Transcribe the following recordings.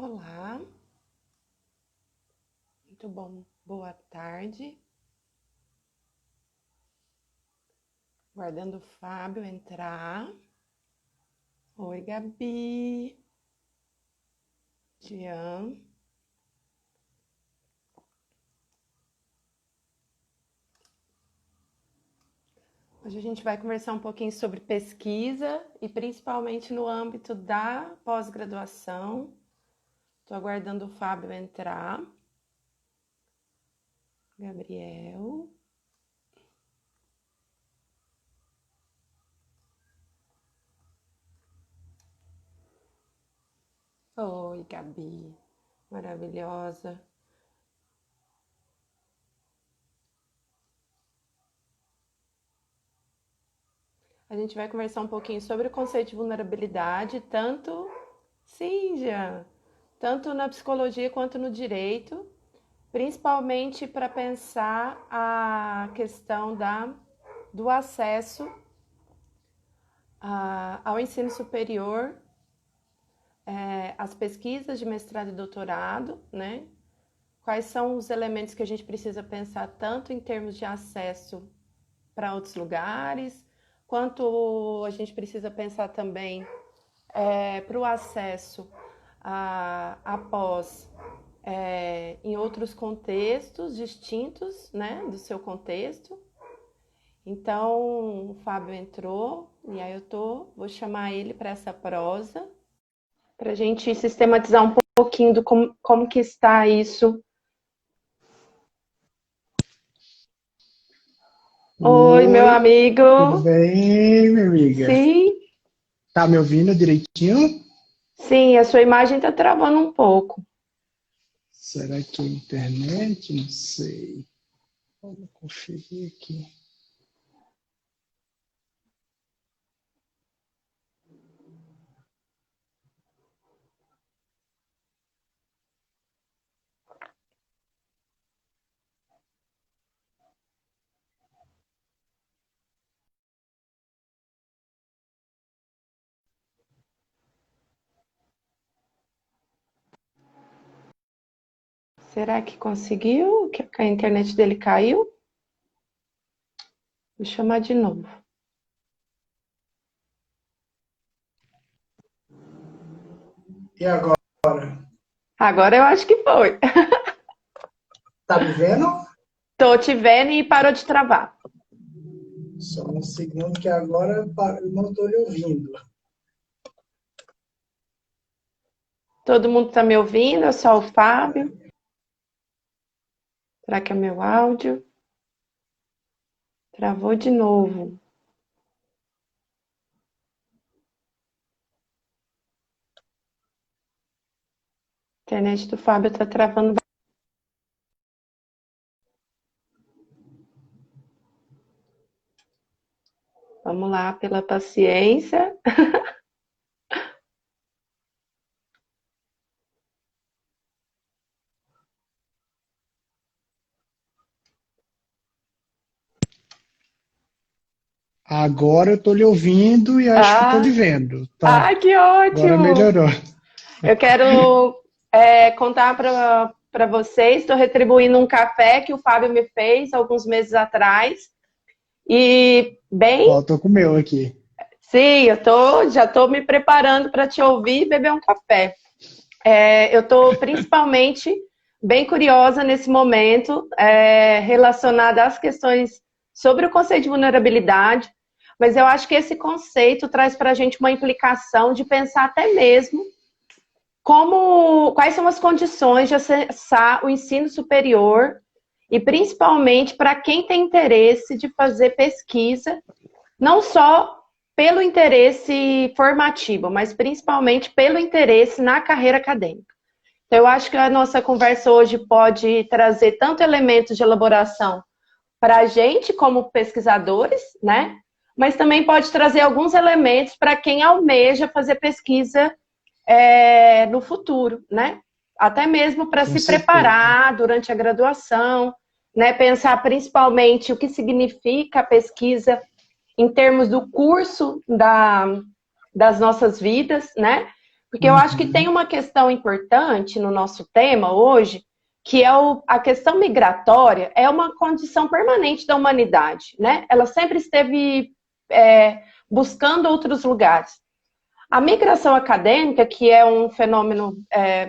Olá, muito bom, boa tarde. Guardando o Fábio entrar. Oi, Gabi. Jean. Hoje a gente vai conversar um pouquinho sobre pesquisa e principalmente no âmbito da pós-graduação. Estou aguardando o Fábio entrar. Gabriel. Oi, Gabi. Maravilhosa. A gente vai conversar um pouquinho sobre o conceito de vulnerabilidade, tanto na psicologia quanto no direito, principalmente para pensar a questão do acesso ao ensino superior, às pesquisas de mestrado e doutorado, né? Quais são os elementos que a gente precisa pensar tanto em termos de acesso para outros lugares, quanto a gente precisa pensar também para o acesso após em outros contextos distintos, né, do seu contexto. Então, o Fábio entrou e aí vou chamar ele para essa prosa, para a gente sistematizar um pouquinho do como que está isso. Oi, meu amigo. Tudo bem, minha amiga? Sim. Tá me ouvindo direitinho? Sim, a sua imagem está travando um pouco. Será que é internet? Não sei. Vamos conferir aqui. Será que conseguiu? Que a internet dele caiu? Vou chamar de novo. E agora? Agora eu acho que foi. Tá me vendo? Tô te vendo e parou de travar. Só um segundo que agora eu não estou lhe ouvindo. Todo mundo tá me ouvindo? É só o Fábio? Será que é meu áudio? Travou de novo. A internet do Fábio tá travando. Vamos lá, pela paciência. Agora eu estou lhe ouvindo e acho que estou lhe Ah, vendo. Tá, ai, que agora ótimo! melhorou. Eu quero contar para vocês, estou retribuindo um café que o Fábio me fez alguns meses atrás. E bem, Ó, estou com o meu aqui. sim, já estou me preparando para te ouvir e beber um café. Eu estou principalmente bem curiosa nesse momento, relacionada às questões sobre o conceito de vulnerabilidade, mas eu acho que esse conceito traz para a gente uma implicação de pensar até mesmo quais são as condições de acessar o ensino superior e principalmente para quem tem interesse de fazer pesquisa, não só pelo interesse formativo, mas principalmente pelo interesse na carreira acadêmica. Então, eu acho que a nossa conversa hoje pode trazer tanto elementos de elaboração para a gente como pesquisadores, né? Mas também pode trazer alguns elementos para quem almeja fazer pesquisa no futuro, né? Até mesmo para Com se certeza. preparar durante a graduação, né? Pensar principalmente o que significa a pesquisa em termos do curso das nossas vidas, né? Porque eu acho que tem uma questão importante no nosso tema hoje, que é a questão migratória, é uma condição permanente da humanidade, né? Ela sempre esteve buscando outros lugares. A migração acadêmica, que é um fenômeno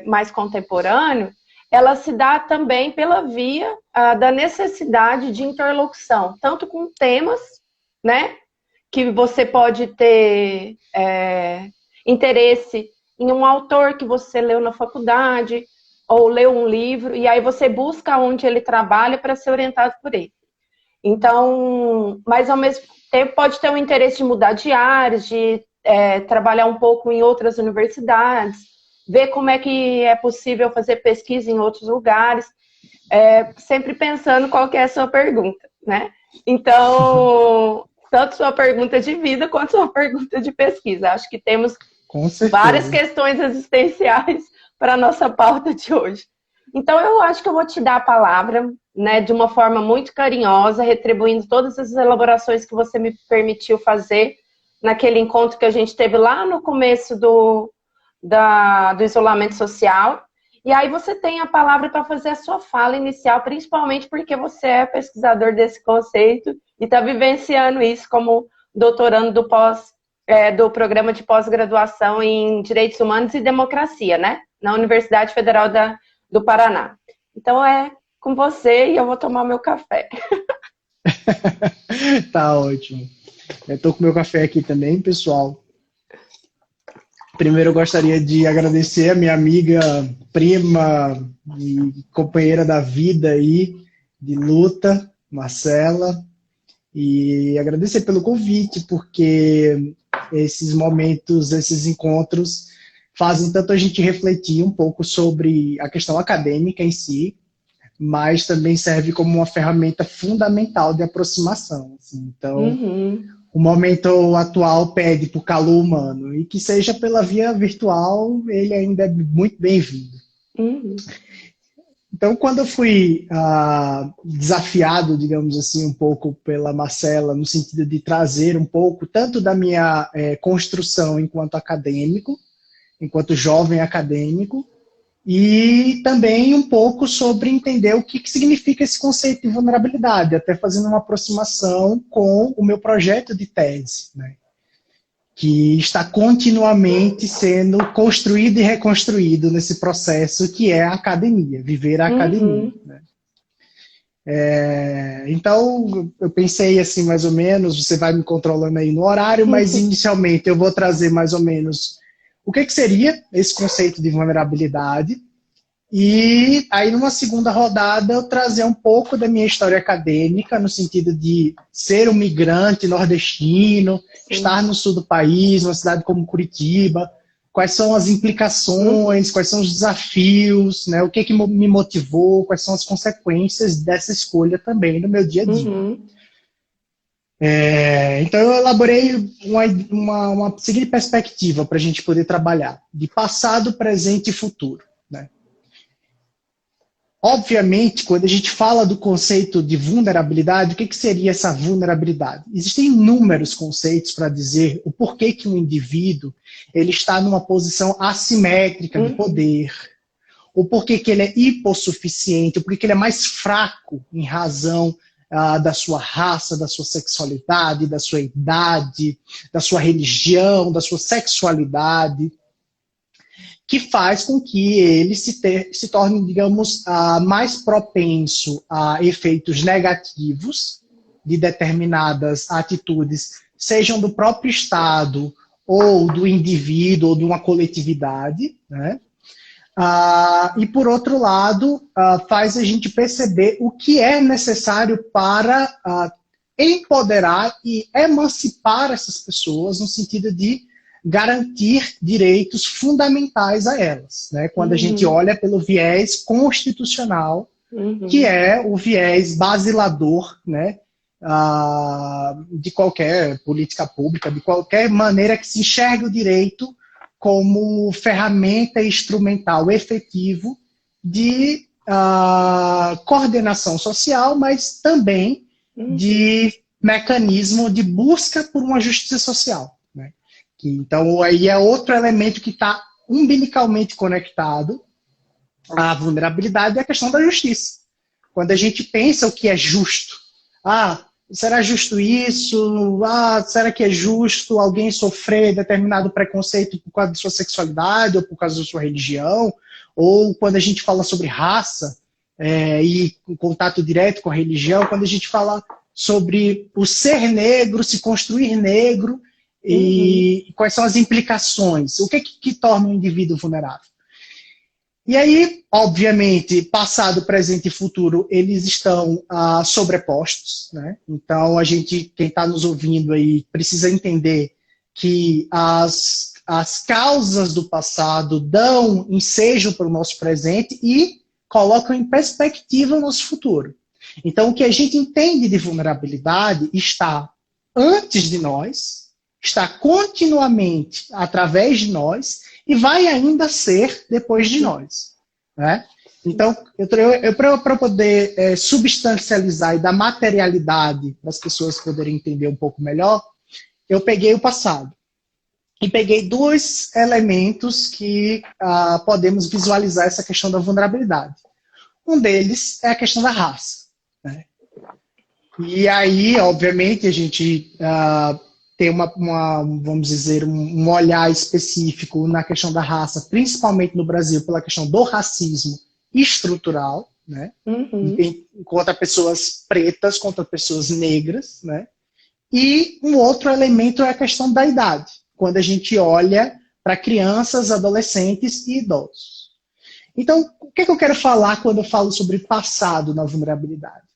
mais contemporâneo, ela se dá também pela via da necessidade de interlocução, tanto com temas, né, que você pode ter interesse em um autor que você leu na faculdade, ou leu um livro, e aí você busca onde ele trabalha para ser orientado por ele. Então, mas ao mesmo tempo pode ter um interesse de mudar de áreas, de trabalhar um pouco em outras universidades, ver como é que é possível fazer pesquisa em outros lugares, sempre pensando qual que é a sua pergunta, né? Então, tanto sua pergunta de vida quanto sua pergunta de pesquisa. Acho que temos várias questões existenciais para a nossa pauta de hoje. Então, eu acho que eu vou te dar a palavra, né, de uma forma muito carinhosa, retribuindo todas as elaborações que você me permitiu fazer naquele encontro que a gente teve lá no começo do isolamento social. E aí você tem a palavra para fazer a sua fala inicial, principalmente porque você é pesquisador desse conceito e está vivenciando isso como doutorando do programa de pós-graduação em Direitos Humanos e Democracia, né? Na Universidade Federal do Paraná. Então é com você e eu vou tomar meu café. Tá ótimo. Eu tô com meu café aqui também, pessoal. Primeiro eu gostaria de agradecer a minha amiga, prima e companheira da vida aí, de luta, Marcela, e agradecer pelo convite, porque esses momentos, esses encontros fazem tanto a gente refletir um pouco sobre a questão acadêmica em si, mas também serve como uma ferramenta fundamental de aproximação. Assim. Então, o momento atual pede por calor humano, e que seja pela via virtual, ele ainda é muito bem-vindo. Então, quando eu fui desafiado, digamos assim, um pouco pela Marcela, no sentido de trazer um pouco, tanto da minha construção enquanto acadêmico, enquanto jovem acadêmico, e também um pouco sobre entender o que significa esse conceito de vulnerabilidade, até fazendo uma aproximação com o meu projeto de tese, né, que está continuamente sendo construído e reconstruído nesse processo que é a academia, viver a academia. Né. Então, eu pensei assim, mais ou menos, você vai me controlando aí no horário, mas inicialmente eu vou trazer mais ou menos o que seria esse conceito de vulnerabilidade? E aí, numa segunda rodada, eu trazer um pouco da minha história acadêmica, no sentido de ser um migrante nordestino, estar no sul do país, numa cidade como Curitiba, quais são as implicações, quais são os desafios, né? O que me motivou, quais são as consequências dessa escolha também no meu dia a dia. Então eu elaborei uma seguinte perspectiva para a gente poder trabalhar, de passado, presente e futuro. Né? Obviamente, quando a gente fala do conceito de vulnerabilidade, o que seria essa vulnerabilidade? Existem inúmeros conceitos para dizer o porquê que um indivíduo ele está numa posição assimétrica de poder, o porquê que ele é hipossuficiente, o porquê que ele é mais fraco em razão da sua raça, da sua sexualidade, da sua idade, da sua religião, da sua sexualidade, que faz com que ele se torne, digamos, mais propenso a efeitos negativos de determinadas atitudes, sejam do próprio Estado, ou do indivíduo, ou de uma coletividade, né? E, por outro lado, faz a gente perceber o que é necessário para empoderar e emancipar essas pessoas no sentido de garantir direitos fundamentais a elas. Né? Quando a gente olha pelo viés constitucional, que é o viés basilador, né? De qualquer política pública, de qualquer maneira que se enxergue o direito como ferramenta instrumental efetivo de coordenação social, mas também de mecanismo de busca por uma justiça social. Né? Então, aí é outro elemento que está umbilicalmente conectado à vulnerabilidade é a questão da justiça. Quando a gente pensa o que é justo, será justo isso? Será que é justo alguém sofrer determinado preconceito por causa da sua sexualidade ou por causa da sua religião? Ou quando a gente fala sobre raça e contato direto com a religião, quando a gente fala sobre o ser negro, se construir negro, e quais são as implicações? O que é que torna um indivíduo vulnerável? E aí, obviamente, passado, presente e futuro, eles estão sobrepostos, né? Então, quem está nos ouvindo aí, precisa entender que as causas do passado dão ensejo para o nosso presente e colocam em perspectiva o nosso futuro. Então, o que a gente entende de vulnerabilidade está antes de nós, está continuamente através de nós, e vai ainda ser depois de nós. Né? Então, para poder substancializar e dar materialidade para as pessoas poderem entender um pouco melhor, eu peguei o passado. E peguei dois elementos que podemos visualizar essa questão da vulnerabilidade. Um deles é a questão da raça. Né? E aí, obviamente, a gente tem vamos dizer, um olhar específico na questão da raça, principalmente no Brasil, pela questão do racismo estrutural, né? Contra pessoas pretas, contra pessoas negras, né? E um outro elemento é a questão da idade, quando a gente olha para crianças, adolescentes e idosos. Então, o que eu quero falar quando eu falo sobre passado na vulnerabilidade?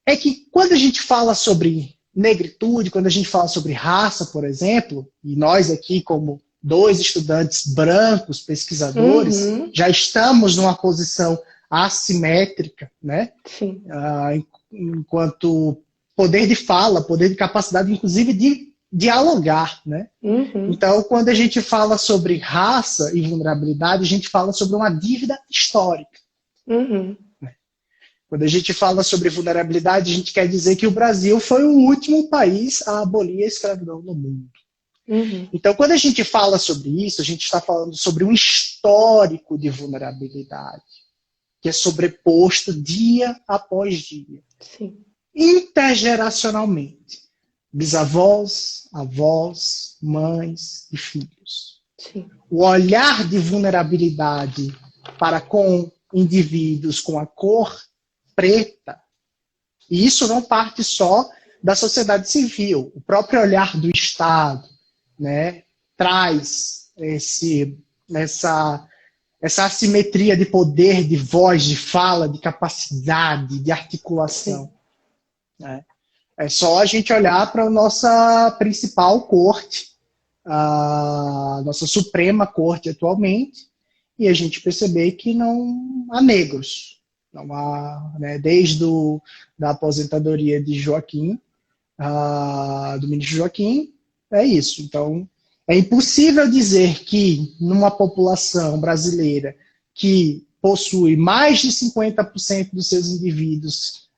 É que quando a gente fala sobre negritude, quando a gente fala sobre raça, por exemplo, e nós aqui como 2 estudantes brancos, pesquisadores, já estamos numa posição assimétrica, né? Sim. Enquanto poder de fala, poder de capacidade, inclusive, de dialogar, né? Então, quando a gente fala sobre raça e vulnerabilidade, a gente fala sobre uma dívida histórica. Quando a gente fala sobre vulnerabilidade, a gente quer dizer que o Brasil foi o último país a abolir a escravidão no mundo. Então, quando a gente fala sobre isso, a gente está falando sobre um histórico de vulnerabilidade, que é sobreposto dia após dia. Sim. Intergeracionalmente. Bisavós, avós, mães e filhos. Sim. O olhar de vulnerabilidade para com indivíduos com a cor preta, e isso não parte só da sociedade civil. O próprio olhar do Estado, né, traz essa assimetria de poder, de voz, de fala, de capacidade, de articulação. Né? É só a gente olhar para a nossa principal corte, a nossa Suprema Corte atualmente, e a gente perceber que não há negros. Não há, né, desde da aposentadoria de Joaquim, do ministro Joaquim, é isso. Então, é impossível dizer que numa população brasileira que possui mais de 50% dos seus indivíduos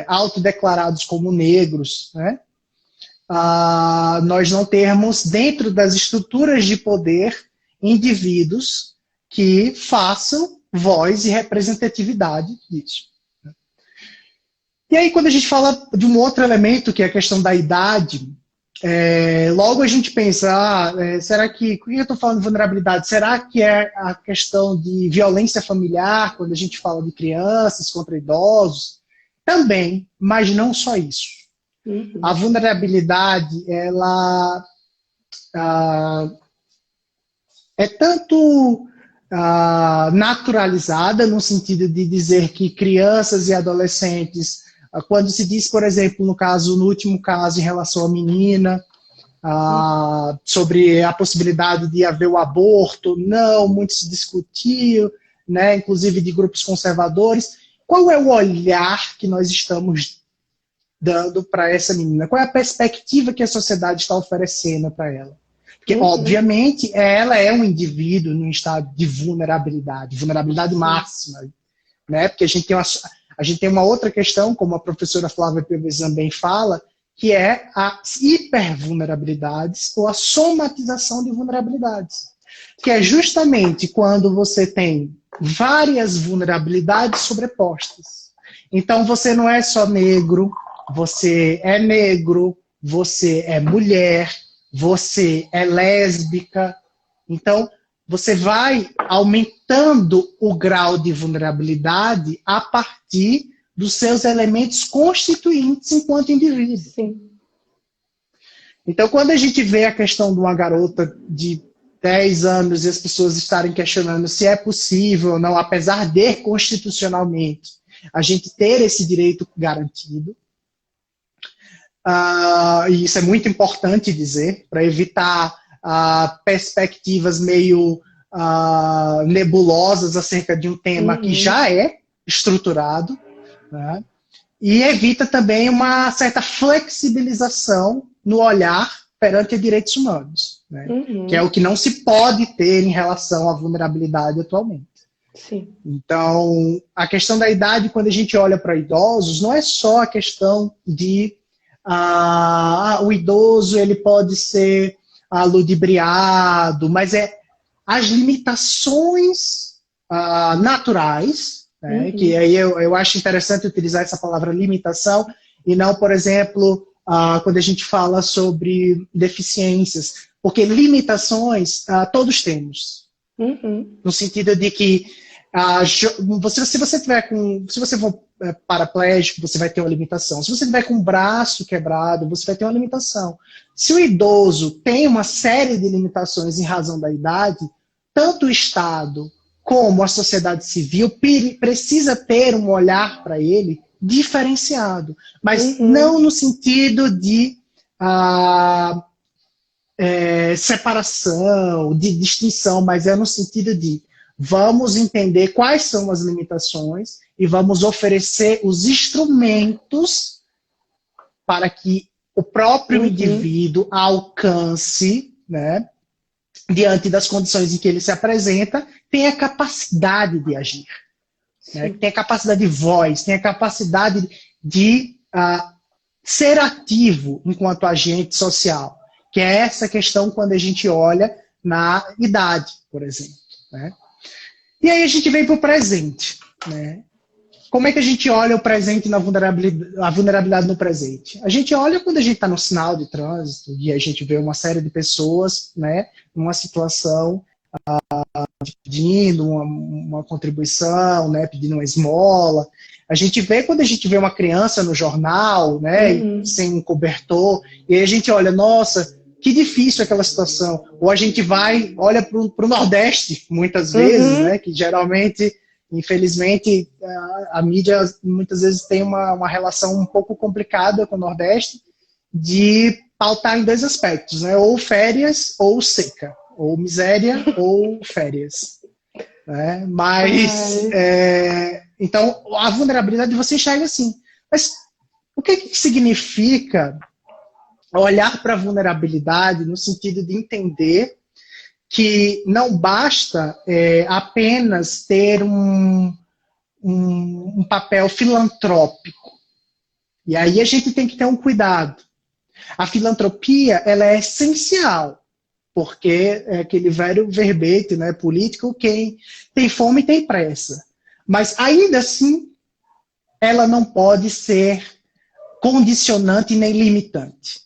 autodeclarados como negros, né, nós não termos dentro das estruturas de poder indivíduos que façam voz e representatividade disso. E aí, quando a gente fala de um outro elemento, que é a questão da idade, logo a gente pensa, será que, por que eu estou falando de vulnerabilidade? Será que é a questão de violência familiar, quando a gente fala de crianças contra idosos? Também, mas não só isso. A vulnerabilidade, ela é tanto naturalizada, no sentido de dizer que crianças e adolescentes, quando se diz, por exemplo, no último caso em relação à menina, sobre a possibilidade de haver o aborto, não, muito se discutiu, né, inclusive de grupos conservadores. Qual é o olhar que nós estamos dando para essa menina? Qual é a perspectiva que a sociedade está oferecendo para ela? Porque, obviamente, ela é um indivíduo num estado de vulnerabilidade máxima, né? Porque a gente tem uma outra questão, como a professora Flávia Piovesan bem fala, que é a hipervulnerabilidades ou a somatização de vulnerabilidades. que é justamente quando você tem várias vulnerabilidades sobrepostas. Então, você não é só negro, você é mulher, você é lésbica. Então, você vai aumentando o grau de vulnerabilidade a partir dos seus elementos constituintes enquanto indivíduo. Sim. Então, quando a gente vê a questão de uma garota de 10 anos e as pessoas estarem questionando se é possível ou não, apesar de constitucionalmente a gente ter esse direito garantido, e isso é muito importante dizer, para evitar perspectivas meio nebulosas acerca de um tema que já é estruturado, né? E evita também uma certa flexibilização no olhar perante direitos humanos, né? Que é o que não se pode ter em relação à vulnerabilidade atualmente. Sim. Então, a questão da idade, quando a gente olha para idosos, não é só a questão de o idoso ele pode ser ludibriado, mas é as limitações naturais, né, que aí eu acho interessante utilizar essa palavra limitação, e não, por exemplo, quando a gente fala sobre deficiências, porque limitações todos temos. No sentido de que se você for paraplégico, você vai ter uma limitação. Se você tiver com o braço quebrado, você vai ter uma limitação. Se o idoso tem uma série de limitações em razão da idade, tanto o Estado como a sociedade civil precisa ter um olhar para ele diferenciado, mas não no sentido de separação, de distinção, mas é no sentido de vamos entender quais são as limitações e vamos oferecer os instrumentos para que o próprio indivíduo alcance, né, diante das condições em que ele se apresenta, tenha capacidade de agir, né, tenha capacidade de voz, tenha capacidade de ser ativo enquanto agente social, que é essa questão quando a gente olha na idade, por exemplo, né? E aí a gente vem para o presente, né? Como é que a gente olha o presente na vulnerabilidade, a vulnerabilidade no presente? A gente olha quando a gente está no sinal de trânsito e a gente vê uma série de pessoas, né, numa situação pedindo uma contribuição, né, pedindo uma esmola. A gente vê quando a gente vê uma criança no jornal, né, sem um cobertor, e aí a gente olha, nossa, que difícil aquela situação. Ou a gente olha para o Nordeste, muitas vezes, né, que geralmente, infelizmente, a mídia muitas vezes tem uma relação um pouco complicada com o Nordeste, de pautar em dois aspectos, né, ou férias ou seca, ou miséria ou férias. Né? Mas, então, a vulnerabilidade você enxerga assim. Mas o que significa olhar para a vulnerabilidade no sentido de entender que não basta apenas ter um papel filantrópico. E aí a gente tem que ter um cuidado. A filantropia ela é essencial, porque é aquele velho verbete, né, político, quem tem fome tem pressa. Mas ainda assim, ela não pode ser condicionante nem limitante.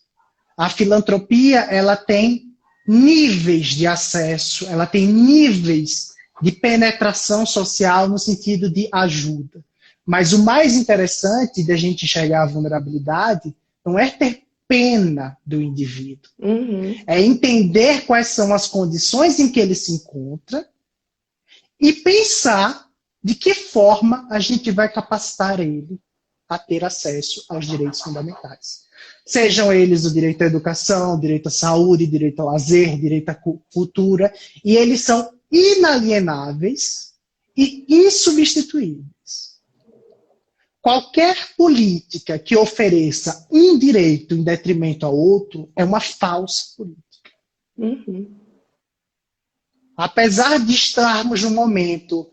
A filantropia, ela tem níveis de acesso, ela tem níveis de penetração social no sentido de ajuda. Mas o mais interessante da gente enxergar a vulnerabilidade não é ter pena do indivíduo. É entender quais são as condições em que ele se encontra e pensar de que forma a gente vai capacitar ele a ter acesso aos direitos fundamentais. Sejam eles o direito à educação, direito à saúde, direito ao lazer, direito à cultura, e eles são inalienáveis e insubstituíveis. Qualquer política que ofereça um direito em detrimento ao outro é uma falsa política. Apesar de estarmos num momento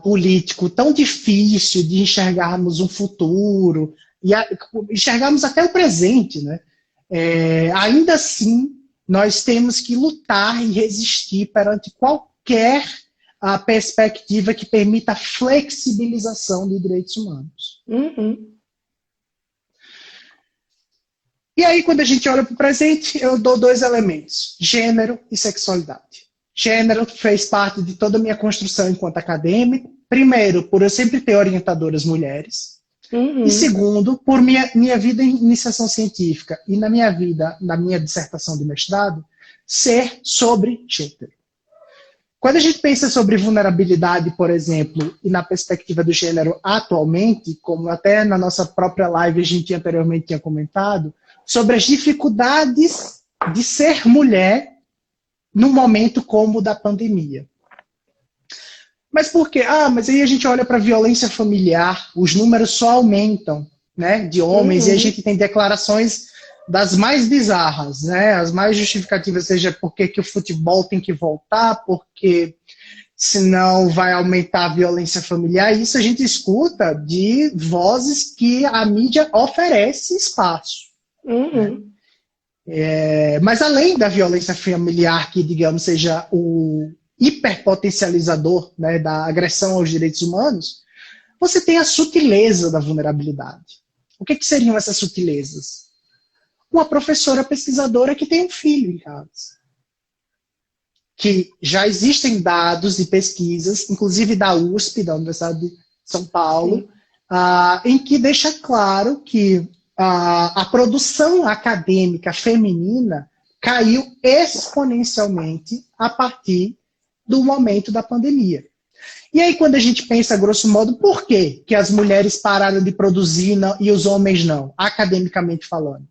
político tão difícil de enxergarmos um futuro, e enxergarmos até o presente, né? Ainda assim, nós temos que lutar e resistir perante qualquer perspectiva que permita a flexibilização de direitos humanos. Uhum. E aí, quando a gente olha para o presente, eu dou 2 elementos: gênero e sexualidade. Gênero fez parte de toda a minha construção enquanto acadêmico. Primeiro, por eu sempre ter orientadoras mulheres. Uhum. E segundo, por minha vida em iniciação científica e na minha dissertação de mestrado, ser sobre gênero. Quando a gente pensa sobre vulnerabilidade, por exemplo, e na perspectiva do gênero atualmente, como até na nossa própria live a gente anteriormente tinha comentado, sobre as dificuldades de ser mulher num momento como o da pandemia. Mas por quê? Mas aí a gente olha para a violência familiar, os números só aumentam, né, de homens, e a gente tem declarações das mais bizarras, né, as mais justificativas, seja porque que o futebol tem que voltar, porque senão vai aumentar a violência familiar. Isso a gente escuta de vozes que a mídia oferece espaço. Uhum. Mas além da violência familiar, que, digamos, seja o hiperpotencializador, né, da agressão aos direitos humanos, você tem a sutileza da vulnerabilidade. O que seriam essas sutilezas? Uma professora pesquisadora que tem um filho em casa. Que já existem dados e pesquisas, inclusive da USP, da Universidade de São Paulo, em que deixa claro que a produção acadêmica feminina caiu exponencialmente a partir do momento da pandemia. E aí, quando a gente pensa, grosso modo, por que as mulheres pararam de produzir e os homens não, academicamente falando?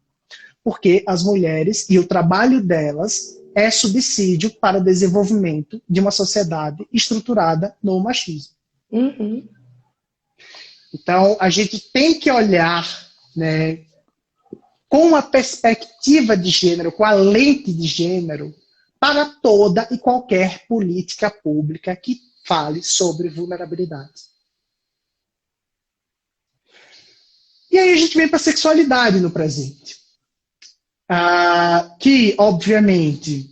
Porque as mulheres e o trabalho delas é subsídio para o desenvolvimento de uma sociedade estruturada no machismo. Uhum. Então, a gente tem que olhar, né, com a perspectiva de gênero, com a lente de gênero, para toda e qualquer política pública que fale sobre vulnerabilidade. E aí a gente vem para a sexualidade no presente. Que, obviamente,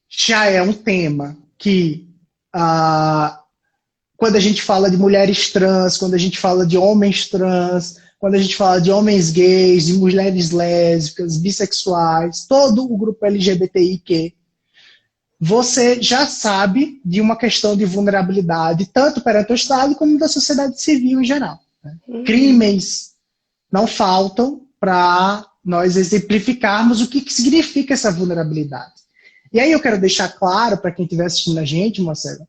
já é um tema que, quando a gente fala de mulheres trans, quando a gente fala de homens trans, quando a gente fala de homens gays, de mulheres lésbicas, bissexuais, todo o grupo LGBTIQ, você já sabe de uma questão de vulnerabilidade, tanto perante o Estado como da sociedade civil em geral. Né? Crimes não faltam para nós exemplificarmos o que significa essa vulnerabilidade. E aí eu quero deixar claro para quem estiver assistindo a gente, Marcelo,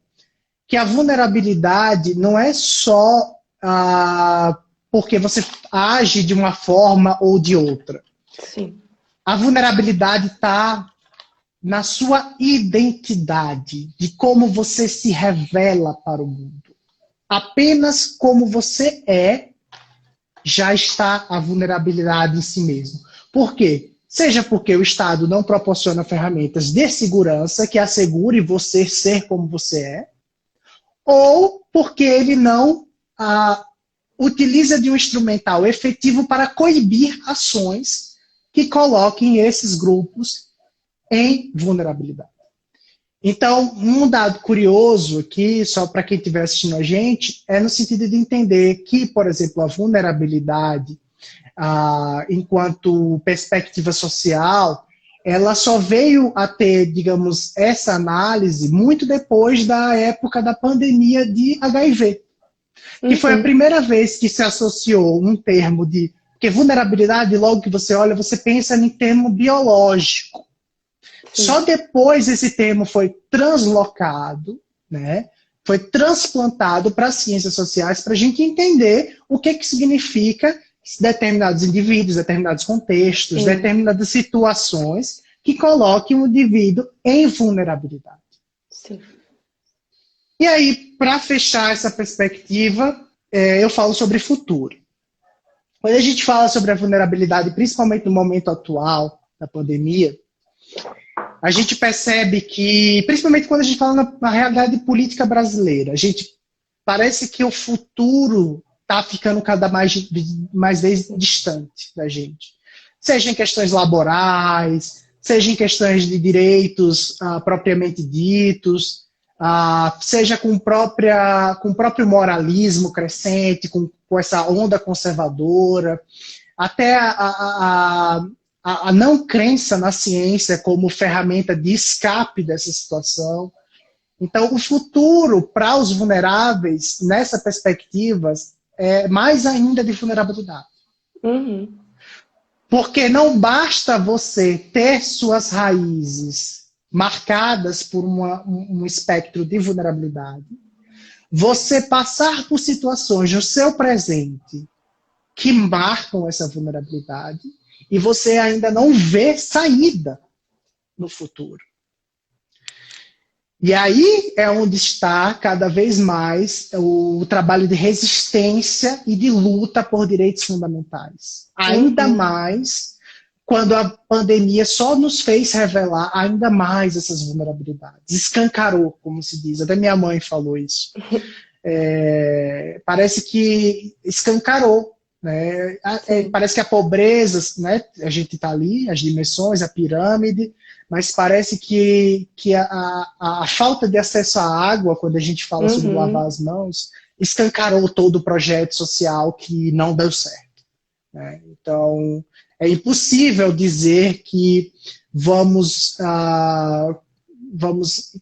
que a vulnerabilidade não é só porque você age de uma forma ou de outra. Sim. A vulnerabilidade está na sua identidade, de como você se revela para o mundo. Apenas como você é, já está a vulnerabilidade em si mesmo. Por quê? Seja porque o Estado não proporciona ferramentas de segurança que assegure você ser como você é, ou porque ele não utiliza de um instrumental efetivo para coibir ações que coloquem esses grupos em vulnerabilidade. Então, um dado curioso aqui, só para quem estiver assistindo a gente, é no sentido de entender que, por exemplo, a vulnerabilidade, enquanto perspectiva social, ela só veio a ter, digamos, essa análise muito depois da época da pandemia de HIV. Que foi a primeira vez que se associou um termo de... Porque vulnerabilidade, logo que você olha, você pensa em termo biológico. Sim. Só depois esse termo foi translocado, né? Foi transplantado para as ciências sociais para a gente entender o que significa determinados indivíduos, determinados contextos, determinadas situações que coloquem o indivíduo em vulnerabilidade. Sim. E aí, para fechar essa perspectiva, eu falo sobre futuro. Quando a gente fala sobre a vulnerabilidade, principalmente no momento atual da pandemia, a gente percebe que, principalmente quando a gente fala na realidade política brasileira, a gente parece que o futuro está ficando cada mais vez distante da gente. Seja em questões laborais, seja em questões de direitos propriamente ditos, seja com o próprio moralismo crescente, com essa onda conservadora, até a não crença na ciência como ferramenta de escape dessa situação. Então, o futuro para os vulneráveis, nessa perspectiva, é mais ainda de vulnerabilidade. Uhum. Porque não basta você ter suas raízes marcadas por um espectro de vulnerabilidade, você passar por situações no seu presente que marcam essa vulnerabilidade e você ainda não vê saída no futuro. E aí é onde está cada vez mais o trabalho de resistência e de luta por direitos fundamentais. Ainda mais quando a pandemia só nos fez revelar ainda mais essas vulnerabilidades. Escancarou, como se diz. Até minha mãe falou isso. Parece que escancarou. Né? Parece que a pobreza, né? A gente está ali, as dimensões, a pirâmide, mas parece que a falta de acesso à água, quando a gente fala sobre lavar as mãos, escancarou todo o projeto social que não deu certo. Né? Então, é impossível dizer que vamos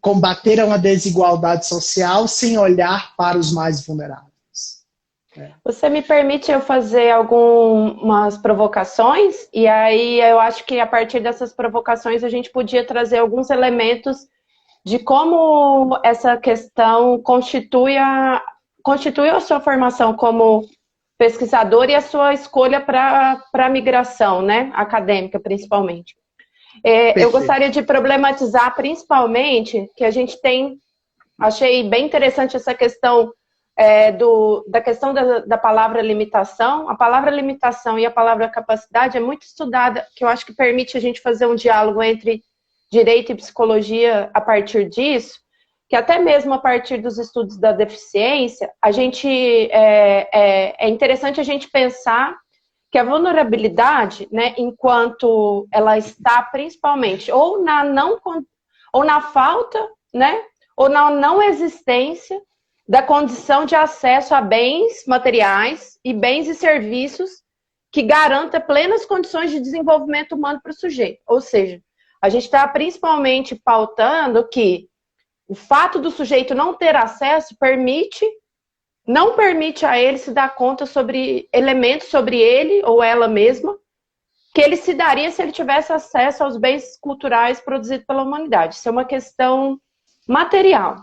combater uma desigualdade social sem olhar para os mais vulneráveis. Você me permite eu fazer algumas provocações? E aí eu acho que a partir dessas provocações a gente podia trazer alguns elementos de como essa questão constitui a sua formação como pesquisador e a sua escolha para a migração, né? Acadêmica, principalmente. Eu gostaria de problematizar principalmente que a gente tem, achei bem interessante essa questão da questão da palavra limitação. A palavra limitação e a palavra capacidade é muito estudada, que eu acho que permite a gente fazer um diálogo entre direito e psicologia a partir disso, que até mesmo a partir dos estudos da deficiência, a gente é interessante a gente pensar que a vulnerabilidade, né, enquanto ela está principalmente ou na falta, né, ou na não existência da condição de acesso a bens materiais e bens e serviços que garanta plenas condições de desenvolvimento humano para o sujeito. Ou seja, a gente está principalmente pautando que o fato do sujeito não ter acesso não permite a ele se dar conta sobre elementos sobre ele ou ela mesma que ele se daria se ele tivesse acesso aos bens culturais produzidos pela humanidade. Isso é uma questão material.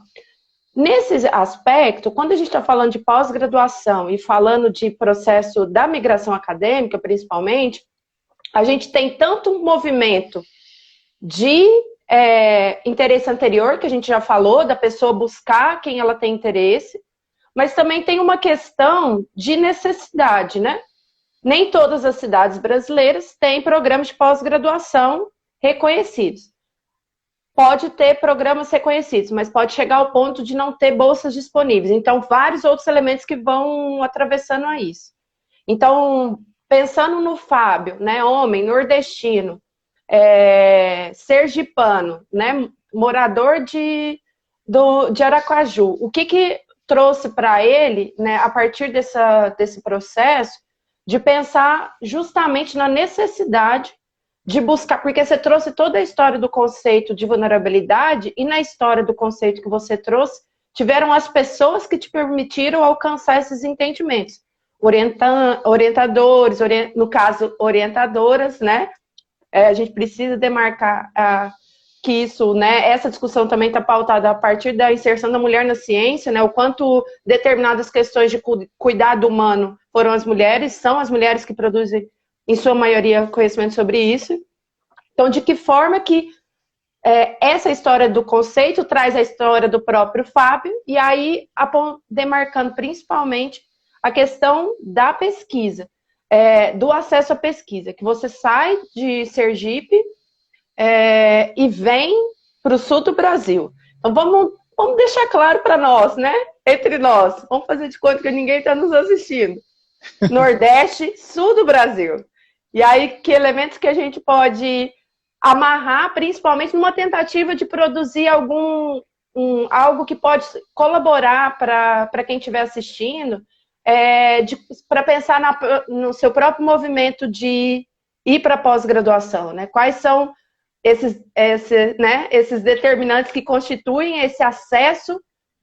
Nesse aspecto, quando a gente está falando de pós-graduação e falando de processo da migração acadêmica, principalmente, a gente tem tanto um movimento de interesse anterior, que a gente já falou, da pessoa buscar quem ela tem interesse, mas também tem uma questão de necessidade, né? Nem todas as cidades brasileiras têm programas de pós-graduação reconhecidos. Pode ter programas reconhecidos, mas pode chegar ao ponto de não ter bolsas disponíveis. Então, vários outros elementos que vão atravessando a isso. Então, pensando no Fábio, né, homem, nordestino, sergipano, né, morador de Aracaju, o que trouxe para ele, né, a partir desse processo, de pensar justamente na necessidade de buscar, porque você trouxe toda a história do conceito de vulnerabilidade e na história do conceito que você trouxe, tiveram as pessoas que te permitiram alcançar esses entendimentos. Orientadores, no caso, orientadoras, né? A gente precisa demarcar que isso, né? Essa discussão também está pautada a partir da inserção da mulher na ciência, né? O quanto determinadas questões de cuidado humano foram as mulheres, são as mulheres que produzem em sua maioria, conhecimento sobre isso. Então, de que forma que essa história do conceito traz a história do próprio Fábio, e aí demarcando principalmente a questão da pesquisa, do acesso à pesquisa, que você sai de Sergipe e vem para o sul do Brasil. Então, vamos deixar claro para nós, né? Entre nós, vamos fazer de conta que ninguém está nos assistindo. Nordeste, sul do Brasil. E aí, que elementos que a gente pode amarrar, principalmente numa tentativa de produzir algo que pode colaborar para quem estiver assistindo, para pensar no seu próprio movimento de ir para a pós-graduação, né? Quais são esses determinantes que constituem esse acesso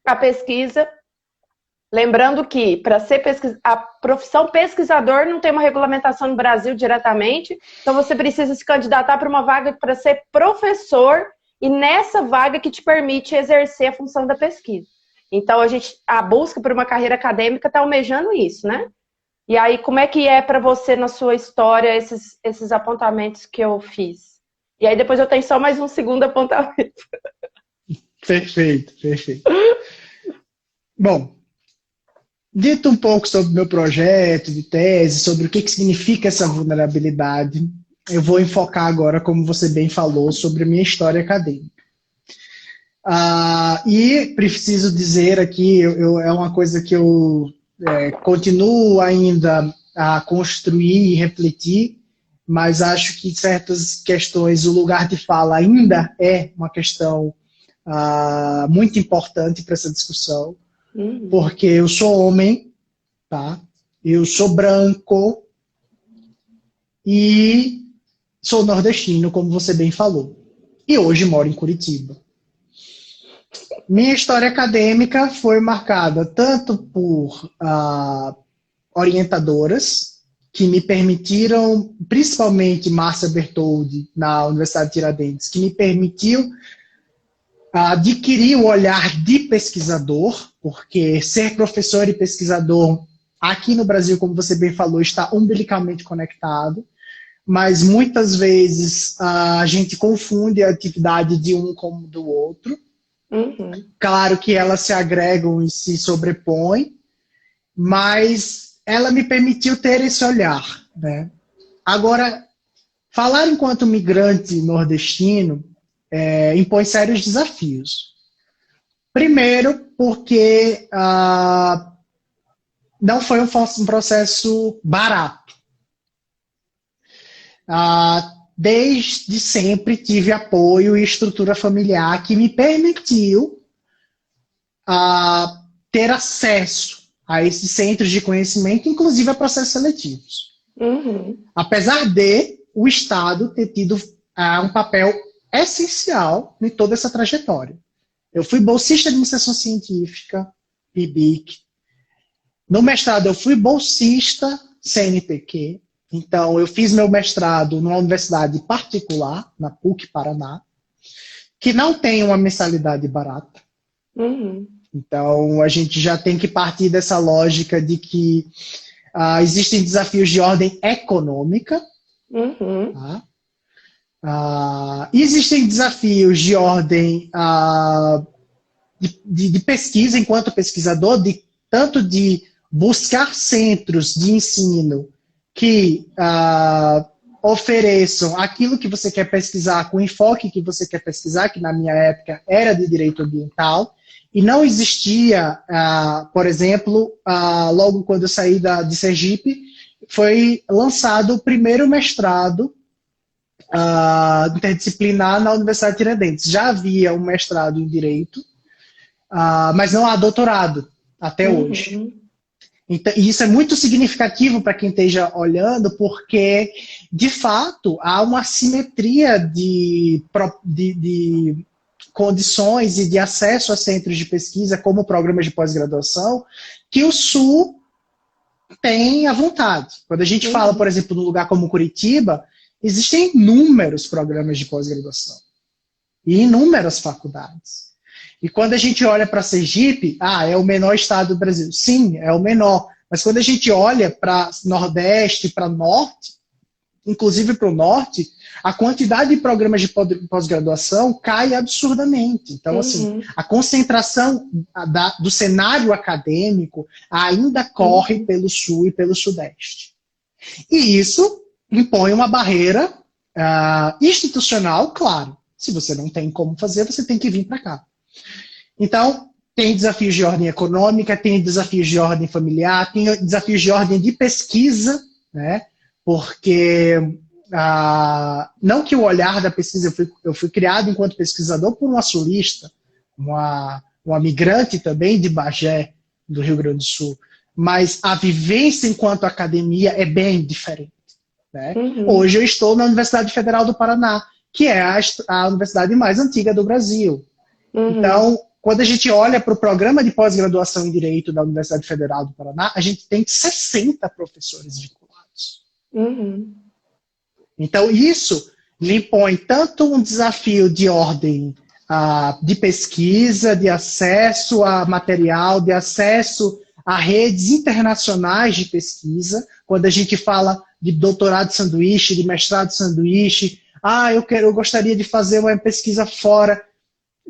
à pesquisa. Lembrando que para ser a profissão pesquisador não tem uma regulamentação no Brasil diretamente, então você precisa se candidatar para uma vaga para ser professor, e nessa vaga que te permite exercer a função da pesquisa. Então a busca por uma carreira acadêmica está almejando isso, né? E aí, como é que é para você, na sua história, esses apontamentos que eu fiz? E aí depois eu tenho só mais um segundo apontamento. Perfeito, perfeito. Bom, dito um pouco sobre o meu projeto de tese, sobre o que significa essa vulnerabilidade, eu vou enfocar agora, como você bem falou, sobre a minha história acadêmica. E preciso dizer aqui, é uma coisa que eu continuo ainda a construir e refletir, mas acho que certas questões, o lugar de fala ainda é uma questão muito importante para essa discussão, porque eu sou homem, tá? Eu sou branco e sou nordestino, como você bem falou. E hoje moro em Curitiba. Minha história acadêmica foi marcada tanto por orientadoras que me permitiram, principalmente Márcia Bertoldi, na Universidade de Tiradentes, que me permitiu adquirir o olhar de pesquisador, porque ser professor e pesquisador aqui no Brasil, como você bem falou, está umbilicalmente conectado, mas muitas vezes a gente confunde a atividade de um com do outro. Claro que elas se agregam e se sobrepõem, mas ela me permitiu ter esse olhar, né? Agora, falar enquanto migrante nordestino impõe sérios desafios. Primeiro, porque não foi um processo barato. Desde sempre tive apoio e estrutura familiar que me permitiu ter acesso a esses centros de conhecimento, inclusive a processos seletivos. Apesar de o Estado ter tido um papel essencial em toda essa trajetória. Eu fui bolsista de iniciação científica, PIBIC. No mestrado eu fui bolsista CNPq. Então, eu fiz meu mestrado numa universidade particular, na PUC Paraná, que não tem uma mensalidade barata. Então, a gente já tem que partir dessa lógica de que existem desafios de ordem econômica. Existem desafios de ordem de pesquisa, enquanto pesquisador, tanto de buscar centros de ensino que ofereçam aquilo que você quer pesquisar, com o enfoque que você quer pesquisar, que na minha época era de direito ambiental, e não existia, por exemplo, logo quando eu saí de Sergipe, foi lançado o primeiro mestrado interdisciplinar na Universidade de Tiradentes. Já havia um mestrado em direito, mas não há doutorado até hoje. Então, e isso é muito significativo para quem esteja olhando, porque, de fato, há uma assimetria de condições e de acesso a centros de pesquisa, como programas de pós-graduação, que o Sul tem à vontade. Quando a gente fala, por exemplo, num lugar como Curitiba, existem inúmeros programas de pós-graduação e inúmeras faculdades. E quando a gente olha para Sergipe, é o menor estado do Brasil. Sim, é o menor. Mas quando a gente olha para Nordeste, para Norte, inclusive para o Norte, a quantidade de programas de pós-graduação cai absurdamente. Então, assim, a concentração do cenário acadêmico ainda corre pelo Sul e pelo Sudeste. E isso impõe uma barreira institucional, claro. Se você não tem como fazer, você tem que vir para cá. Então, tem desafios de ordem econômica, tem desafios de ordem familiar, tem desafios de ordem de pesquisa, né? Porque não que o olhar da pesquisa, eu fui criado enquanto pesquisador por uma sulista, uma migrante também de Bagé, do Rio Grande do Sul, mas a vivência enquanto academia é bem diferente. Né? Hoje eu estou na Universidade Federal do Paraná, que é a universidade mais antiga do Brasil. Então, quando a gente olha para o programa de pós-graduação em Direito da Universidade Federal do Paraná, a gente tem 60 professores vinculados. Então, isso lhe impõe tanto um desafio de ordem de pesquisa, de acesso a material, de acesso a redes internacionais de pesquisa. Quando a gente fala de doutorado sanduíche, de mestrado sanduíche, eu gostaria de fazer uma pesquisa fora.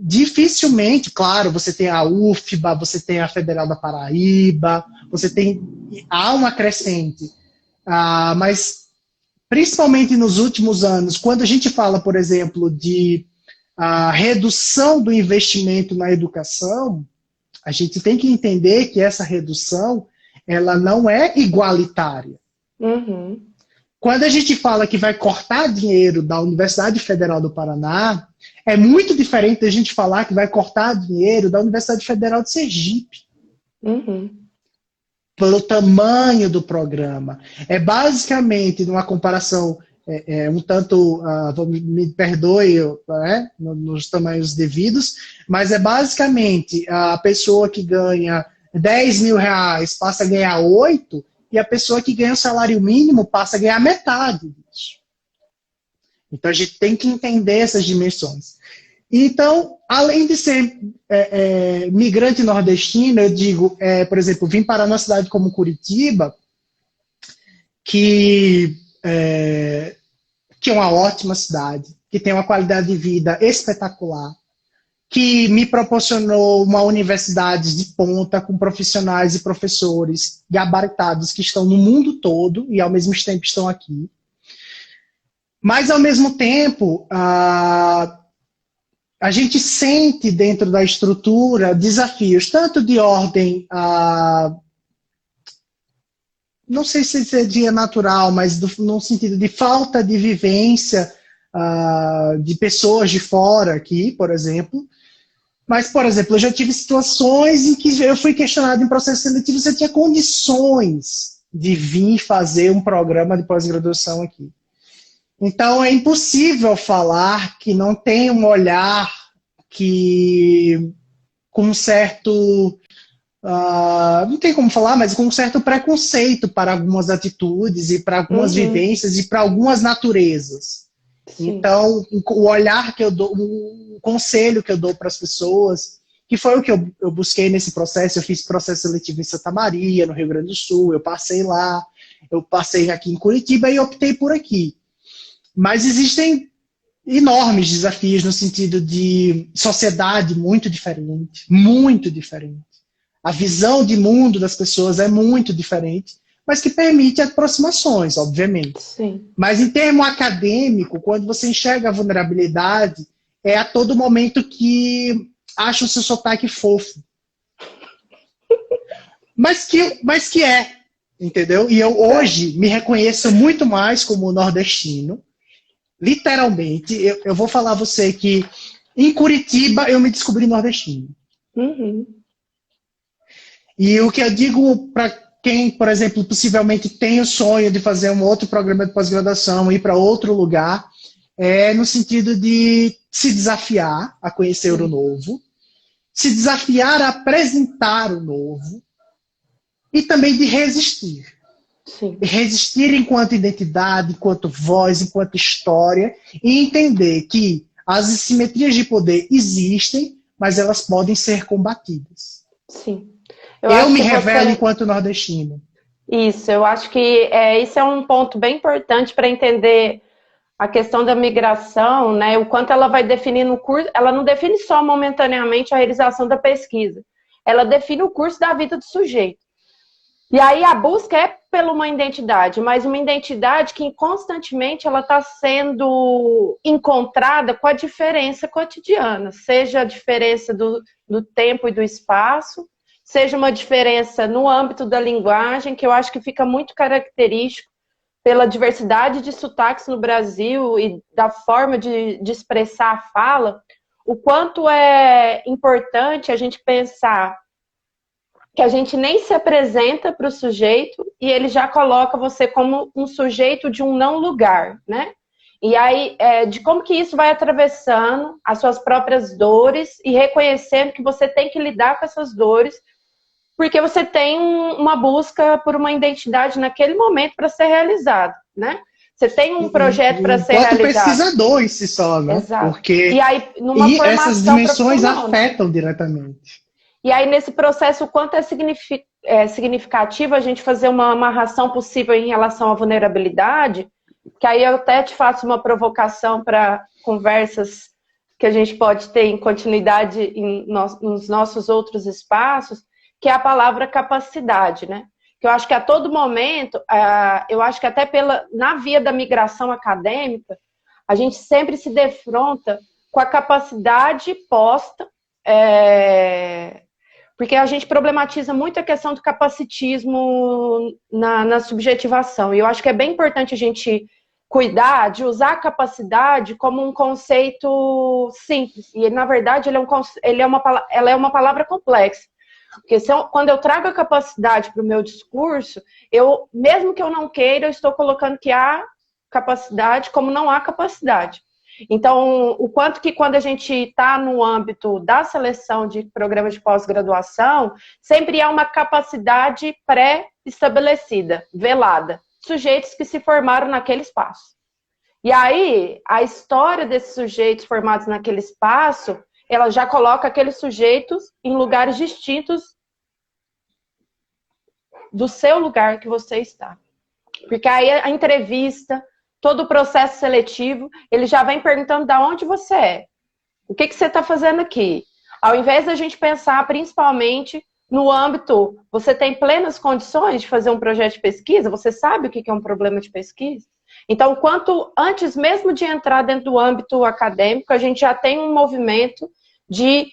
Dificilmente, claro, você tem a UFBA, você tem a Federal da Paraíba, há uma crescente. Mas, principalmente nos últimos anos, quando a gente fala, por exemplo, de redução do investimento na educação, a gente tem que entender que essa redução, ela não é igualitária. Quando a gente fala que vai cortar dinheiro da Universidade Federal do Paraná, é muito diferente da gente falar que vai cortar dinheiro da Universidade Federal de Sergipe. Pelo tamanho do programa. É basicamente, numa comparação um tanto, me perdoe, né, nos tamanhos devidos, mas é basicamente a pessoa que ganha 10 mil reais passa a ganhar 8, e a pessoa que ganha o salário mínimo passa a ganhar metade disso. Então a gente tem que entender essas dimensões. Então, além de ser migrante nordestino, eu digo, por exemplo, vim para uma cidade como Curitiba, que é uma ótima cidade, que tem uma qualidade de vida espetacular, que me proporcionou uma universidade de ponta com profissionais e professores gabaritados que estão no mundo todo e ao mesmo tempo estão aqui. Mas, ao mesmo tempo, a gente sente dentro da estrutura desafios, tanto de ordem, não sei se seria natural, mas no sentido de falta de vivência de pessoas de fora aqui, por exemplo. Mas, por exemplo, eu já tive situações em que eu fui questionado em processo seletivo se eu tinha condições de vir fazer um programa de pós-graduação aqui. Então, é impossível falar que não tem um olhar que, com um certo... não tem como falar, mas com um certo preconceito para algumas atitudes e para algumas vivências e para algumas naturezas. Sim. Então, o olhar que eu dou, o conselho que eu dou para as pessoas, que foi o que eu busquei nesse processo, eu fiz processo seletivo em Santa Maria, no Rio Grande do Sul, eu passei lá, eu passei aqui em Curitiba e optei por aqui. Mas existem enormes desafios no sentido de sociedade muito diferente, muito diferente. A visão de mundo das pessoas é muito diferente, mas que permite aproximações, obviamente. Sim. Mas em termo acadêmico, quando você enxerga a vulnerabilidade, é a todo momento que acha o seu sotaque fofo. Mas que é, entendeu? E eu hoje me reconheço muito mais como nordestino. Literalmente, eu vou falar a você que em Curitiba eu me descobri nordestino. E o que eu digo para quem, por exemplo, possivelmente tem o sonho de fazer um outro programa de pós-graduação, ir para outro lugar, é no sentido de se desafiar a conhecer o novo, se desafiar a apresentar o novo e também de resistir. Sim. Resistir enquanto identidade, enquanto voz, enquanto história e entender que as assimetrias de poder existem, mas elas podem ser combatidas. Sim. Eu me revelo enquanto nordestino. Isso, eu acho que isso é um ponto bem importante para entender a questão da migração, né? O quanto ela vai definir no curso. Ela não define só momentaneamente a realização da pesquisa, ela define o curso da vida do sujeito. E aí a busca é por uma identidade, mas uma identidade que constantemente ela está sendo encontrada com a diferença cotidiana, seja a diferença do tempo e do espaço, seja uma diferença no âmbito da linguagem, que eu acho que fica muito característico pela diversidade de sotaques no Brasil e da forma de expressar a fala, o quanto é importante a gente pensar que a gente nem se apresenta para o sujeito e ele já coloca você como um sujeito de um não lugar, né? E aí, de como que isso vai atravessando as suas próprias dores e reconhecendo que você tem que lidar com essas dores, porque você tem uma busca por uma identidade naquele momento para ser realizado, né? Você tem um projeto para ser realizado. Enquanto pesquisador em si só, né? Exato. Porque e aí, numa formação essas dimensões profissional, afetam diretamente. E aí, nesse processo, o quanto é significativo a gente fazer uma amarração possível em relação à vulnerabilidade, que aí eu até te faço uma provocação para conversas que a gente pode ter em continuidade nos nossos outros espaços, que é a palavra capacidade, né? Que eu acho que a todo momento, eu acho que até na via da migração acadêmica, a gente sempre se defronta com a capacidade posta, porque a gente problematiza muito a questão do capacitismo na subjetivação. E eu acho que é bem importante a gente cuidar de usar a capacidade como um conceito simples. E, na verdade, ela é uma palavra complexa. Porque quando eu trago a capacidade para o meu discurso, mesmo que eu não queira, eu estou colocando que há capacidade como não há capacidade. Então, o quanto que quando a gente está no âmbito da seleção de programas de pós-graduação, sempre há uma capacidade pré-estabelecida, velada, sujeitos que se formaram naquele espaço. E aí, a história desses sujeitos formados naquele espaço, ela já coloca aqueles sujeitos em lugares distintos do seu lugar que você está. Porque aí a entrevista, todo o processo seletivo, ele já vem perguntando de onde você é. O que você está fazendo aqui? Ao invés da gente pensar principalmente no âmbito, você tem plenas condições de fazer um projeto de pesquisa? Você sabe o que é um problema de pesquisa? Então, quanto antes mesmo de entrar dentro do âmbito acadêmico, a gente já tem um movimento de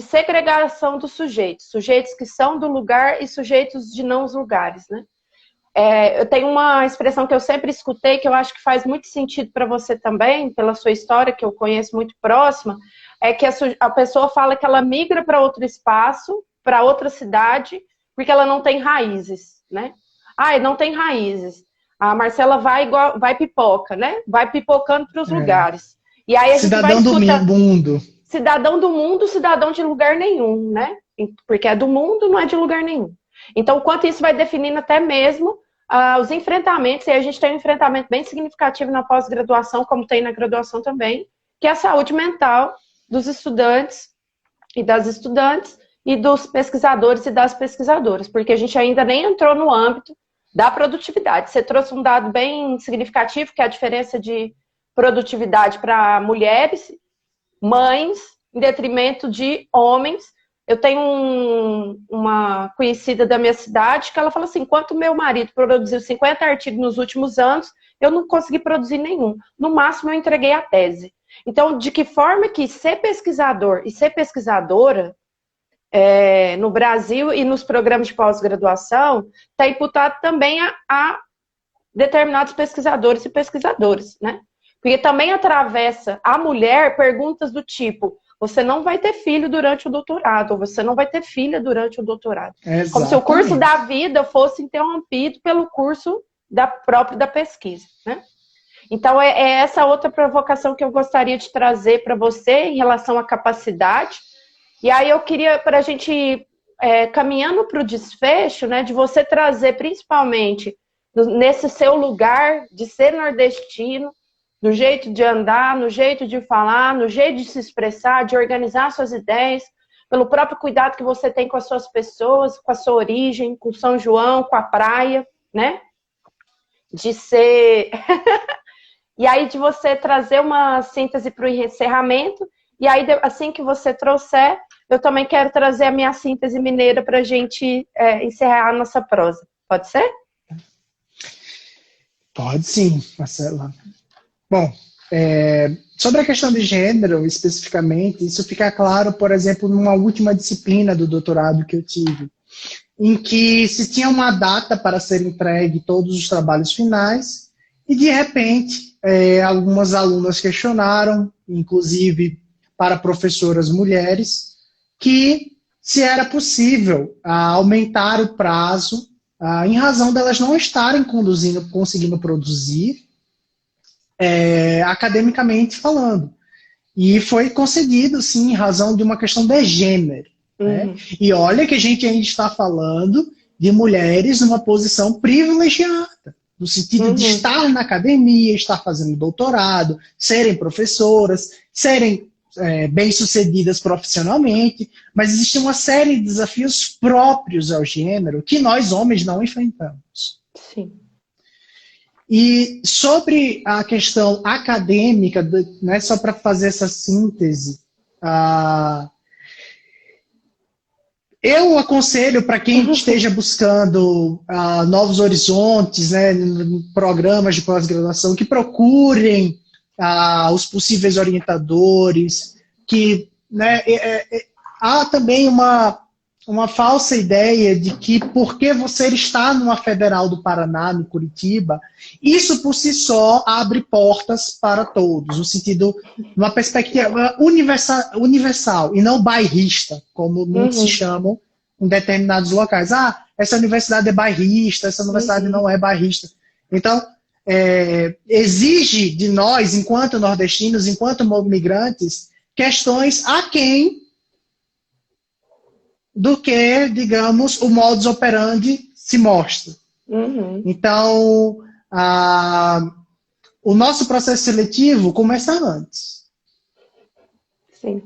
segregação dos sujeitos que são do lugar e sujeitos de não os lugares, né? Eu tenho uma expressão que eu sempre escutei, que eu acho que faz muito sentido para você também, pela sua história, que eu conheço muito próxima, é que a pessoa fala que ela migra para outro espaço, para outra cidade, porque ela não tem raízes, né? Não tem raízes. A Marcela vai pipoca, né? Vai pipocando para os lugares. E aí a gente vai escutar... do mundo. Cidadão do mundo, cidadão de lugar nenhum, né? Porque é do mundo, não é de lugar nenhum. Então, o quanto isso vai definindo até mesmo os enfrentamentos, e a gente tem um enfrentamento bem significativo na pós-graduação, como tem na graduação também, que é a saúde mental dos estudantes e das estudantes e dos pesquisadores e das pesquisadoras, porque a gente ainda nem entrou no âmbito da produtividade. Você trouxe um dado bem significativo, que é a diferença de produtividade para mulheres, mães, em detrimento de homens. Eu tenho uma conhecida da minha cidade que ela fala assim, enquanto meu marido produziu 50 artigos nos últimos anos, eu não consegui produzir nenhum. No máximo, eu entreguei a tese. Então, de que forma que ser pesquisador e ser pesquisadora no Brasil e nos programas de pós-graduação está imputado também a determinados pesquisadores e pesquisadoras, né? Porque também atravessa a mulher perguntas do tipo, você não vai ter filho durante o doutorado, ou você não vai ter filha durante o doutorado. Exatamente. Como se o curso da vida fosse interrompido pelo curso próprio da pesquisa, né? Então, é essa outra provocação que eu gostaria de trazer para você em relação à capacidade. E aí eu queria, para a gente caminhando para o desfecho, né, de você trazer principalmente nesse seu lugar de ser nordestino, no jeito de andar, no jeito de falar, no jeito de se expressar, de organizar suas ideias, pelo próprio cuidado que você tem com as suas pessoas, com a sua origem, com São João, com a praia, né? De ser... E aí de você trazer uma síntese para o encerramento, e aí assim que você trouxer, eu também quero trazer a minha síntese mineira para a gente encerrar a nossa prosa. Pode ser? Pode sim, Marcela. Bom, sobre a questão de gênero, especificamente, isso fica claro, por exemplo, numa última disciplina do doutorado que eu tive. em que se tinha uma data para ser entregue todos os trabalhos finais, e de repente algumas alunas questionaram, inclusive para professoras mulheres, que se era possível aumentar o prazo em razão delas não estarem conseguindo produzir academicamente falando. E foi concedido, sim, em razão de uma questão de gênero. Né? E olha que a gente ainda está falando de mulheres numa posição privilegiada, no sentido de estar na academia, estar fazendo doutorado, serem professoras, serem bem-sucedidas profissionalmente, mas existe uma série de desafios próprios ao gênero que nós, homens, não enfrentamos. Sim. E sobre a questão acadêmica, né, só para fazer essa síntese, eu aconselho para quem esteja buscando novos horizontes, né, programas de pós-graduação, que procurem os possíveis orientadores, que né, há também uma falsa ideia de que porque você está numa Federal do Paraná, no Curitiba, isso por si só abre portas para todos, no sentido, numa perspectiva universal e não bairrista, como muitos se chamam em determinados locais. Essa universidade é bairrista, essa universidade não é bairrista. Então, exige de nós, enquanto nordestinos, enquanto migrantes, questões aquém do que, digamos, o modus operandi se mostra. Então, o nosso processo seletivo começa antes. Sim.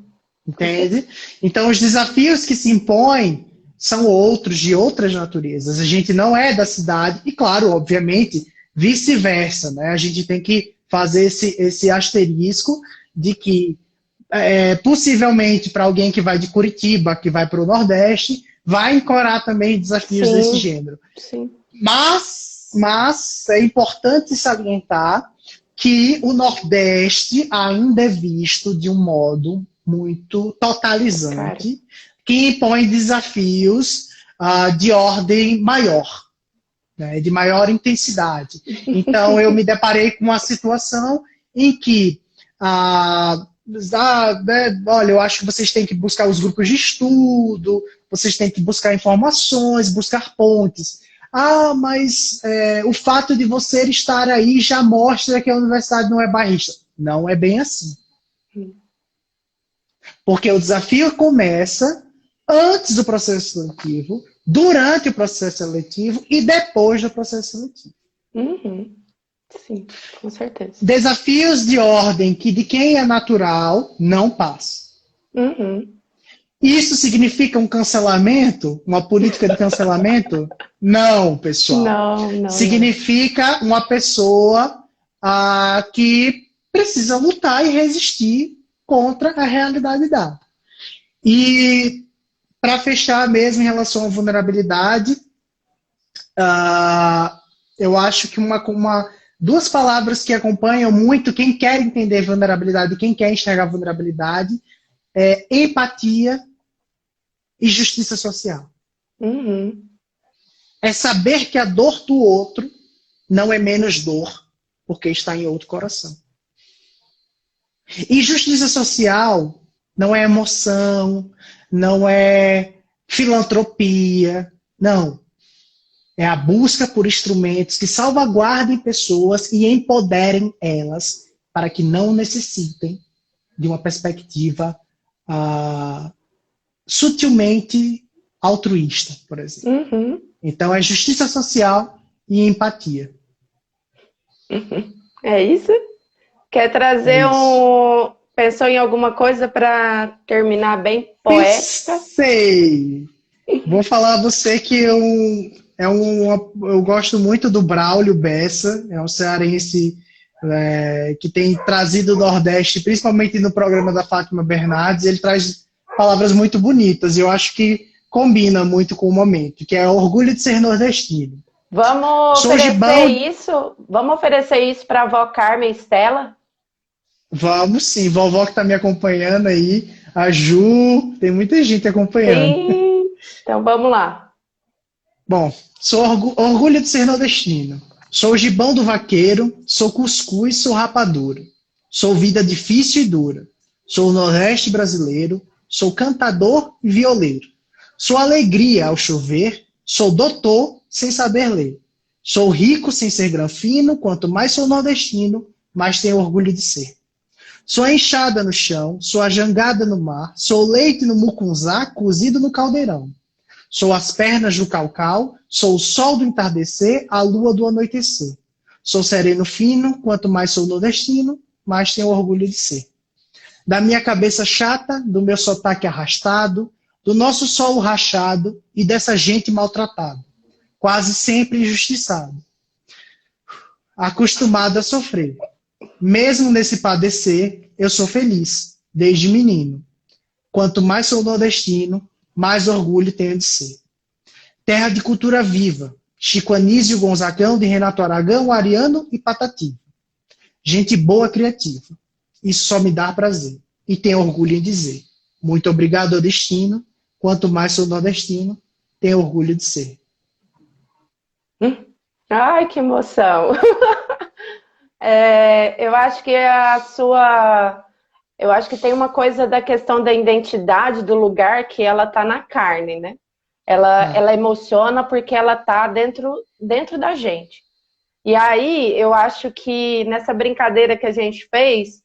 Entende? Então, os desafios que se impõem são outros, de outras naturezas. A gente não é da cidade, e claro, obviamente, vice-versa, né? A gente tem que fazer esse asterisco de que possivelmente para alguém que vai de Curitiba, que vai para o Nordeste, vai encorar também desafios desse gênero. Sim. Mas é importante salientar que o Nordeste ainda é visto de um modo muito totalizante, que impõe desafios de ordem maior, né, de maior intensidade. Então, eu me deparei com uma situação em que olha, eu acho que vocês têm que buscar os grupos de estudo, vocês têm que buscar informações, buscar pontes. Mas o fato de você estar aí já mostra que a universidade não é bairrista. Não é bem assim. Porque o desafio começa antes do processo seletivo, durante o processo seletivo e depois do processo seletivo. Sim, com certeza. Desafios de ordem que de quem é natural não passa. Isso significa um cancelamento? Uma política de cancelamento? Não, pessoal. Não. Significa uma pessoa que precisa lutar e resistir contra a realidade dada. E para fechar mesmo em relação à vulnerabilidade, eu acho que duas palavras que acompanham muito quem quer entender vulnerabilidade e quem quer enxergar vulnerabilidade é empatia e justiça social. É saber que a dor do outro não é menos dor porque está em outro coração. E justiça social não é emoção, não é filantropia, não. É a busca por instrumentos que salvaguardem pessoas e empoderem elas para que não necessitem de uma perspectiva sutilmente altruísta, por exemplo. Então, é justiça social e empatia. É isso? Quer trazer Pensou em alguma coisa para terminar bem poética? Pensei! Vou falar a você que eu gosto muito do Braulio Bessa, é um cearense que tem trazido o Nordeste, principalmente no programa da Fátima Bernardes, ele traz palavras muito bonitas, e eu acho que combina muito com o momento, que é orgulho de ser nordestino. Vamos oferecer isso para a avó Carmen Estela? Vamos sim, vovó que está me acompanhando aí, a Ju, tem muita gente acompanhando. Sim, então vamos lá. Bom, sou orgulho de ser nordestino. Sou o gibão do vaqueiro, sou cuscuz, sou rapadura. Sou vida difícil e dura. Sou o Nordeste brasileiro, sou cantador e violeiro. Sou alegria ao chover, sou doutor sem saber ler. Sou rico sem ser granfino, quanto mais sou nordestino, mais tenho orgulho de ser. Sou a enxada no chão, sou a jangada no mar, sou o leite no mucunzá, cozido no caldeirão. Sou as pernas do caucau, sou o sol do entardecer, a lua do anoitecer. Sou sereno fino, quanto mais sou nordestino, mais tenho orgulho de ser. Da minha cabeça chata, do meu sotaque arrastado, do nosso solo rachado e dessa gente maltratada, quase sempre injustiçado, acostumado a sofrer. Mesmo nesse padecer, eu sou feliz, desde menino. Quanto mais sou nordestino, mais orgulho tenho de ser. Terra de cultura viva, Chico Anísio Gonzagão, de Renato Aragão, Ariano e Patativa. Gente boa, criativa. Isso só me dá prazer. E tenho orgulho em dizer. Muito obrigado ao destino. Quanto mais sou nordestino, tenho orgulho de ser. Ai, que emoção. Eu acho que eu acho que tem uma coisa da questão da identidade do lugar que ela tá na carne, né? Ela emociona porque ela tá dentro da gente. E aí, eu acho que nessa brincadeira que a gente fez,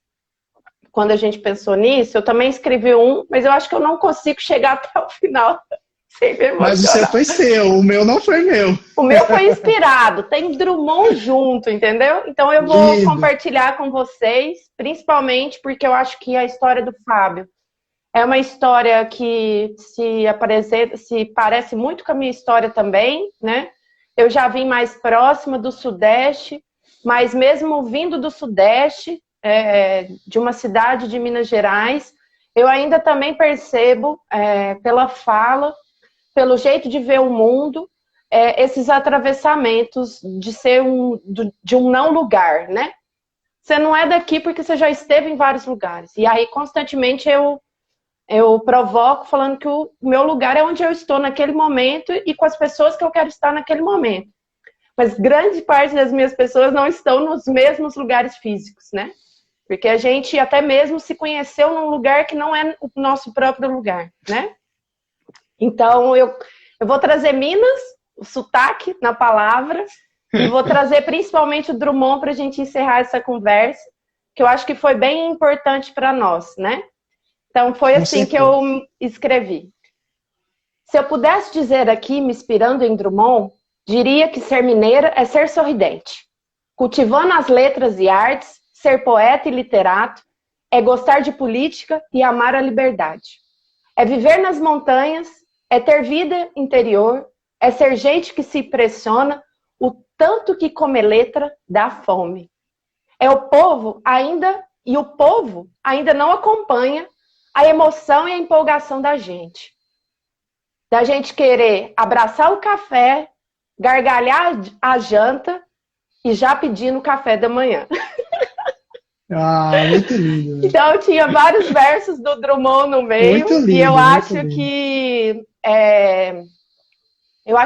quando a gente pensou nisso, eu também escrevi mas eu acho que eu não consigo chegar até o final sem me emocionar. Mas o seu foi seu, o meu não foi meu. O meu foi inspirado, tem Drummond junto, entendeu? Então eu vou compartilhar com vocês, principalmente porque eu acho que a história do Fábio é uma história que se parece muito com a minha história também, né? Eu já vim mais próxima do Sudeste, mas mesmo vindo do Sudeste, de uma cidade de Minas Gerais, eu ainda também percebo, pela fala, pelo jeito de ver o mundo, esses atravessamentos de ser de um não lugar, né? Você não é daqui porque você já esteve em vários lugares. E aí, constantemente, eu provoco falando que o meu lugar é onde eu estou naquele momento e com as pessoas que eu quero estar naquele momento. Mas grande parte das minhas pessoas não estão nos mesmos lugares físicos, né? Porque a gente até mesmo se conheceu num lugar que não é o nosso próprio lugar, né? Então, eu vou trazer Minas, o sotaque na palavra, e vou trazer principalmente o Drummond para a gente encerrar essa conversa, que eu acho que foi bem importante para nós, né? Então, foi assim que eu escrevi. Se eu pudesse dizer aqui, me inspirando em Drummond, diria que ser mineira é ser sorridente. Cultivando as letras e artes, ser poeta e literato, é gostar de política e amar a liberdade. É viver nas montanhas, é ter vida interior, é ser gente que se impressiona, o tanto que comer letra dá fome. O povo ainda não acompanha a emoção e a empolgação da gente. Da gente querer abraçar o café, gargalhar a janta e já pedir no café da manhã. Ah, muito lindo. Então, tinha vários versos do Drummond no meio. Muito lindo, e eu acho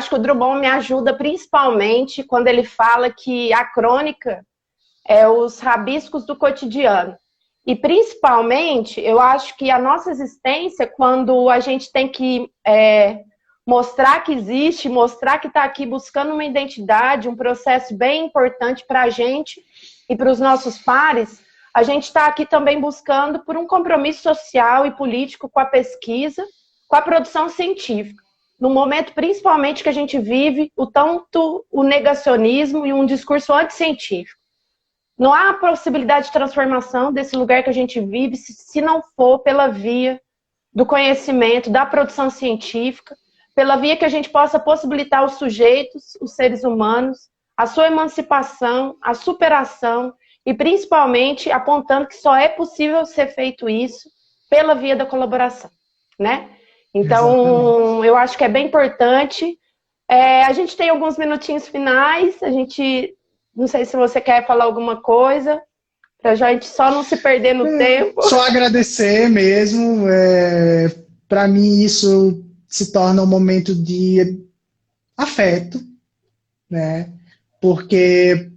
que o Drummond me ajuda principalmente quando ele fala que a crônica é os rabiscos do cotidiano. E principalmente, eu acho que a nossa existência, quando a gente tem que mostrar que existe, mostrar que está aqui buscando uma identidade, um processo bem importante para a gente e para os nossos pares, a gente está aqui também buscando por um compromisso social e político com a pesquisa, com a produção científica. No momento, principalmente, que a gente vive o negacionismo e um discurso anticientífico. Não há possibilidade de transformação desse lugar que a gente vive se não for pela via do conhecimento, da produção científica, pela via que a gente possa possibilitar os sujeitos, os seres humanos, a sua emancipação, a superação e principalmente apontando que só é possível ser feito isso pela via da colaboração, né? Então, exatamente, eu acho que é bem importante. A gente tem alguns minutinhos finais, não sei se você quer falar alguma coisa, para a gente só não se perder no tempo. Só agradecer mesmo. Para mim, isso se torna um momento de afeto, né? Porque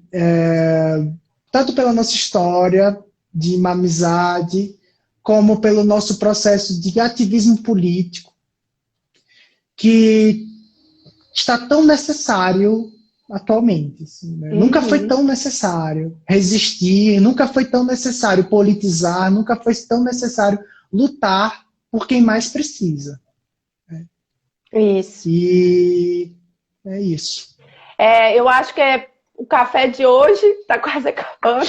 tanto pela nossa história de uma amizade, como pelo nosso processo de ativismo político, que está tão necessário atualmente. Assim, né? Nunca foi tão necessário resistir, nunca foi tão necessário politizar, nunca foi tão necessário lutar por quem mais precisa. Né? Isso. E é isso. Eu acho que o café de hoje está quase acabando.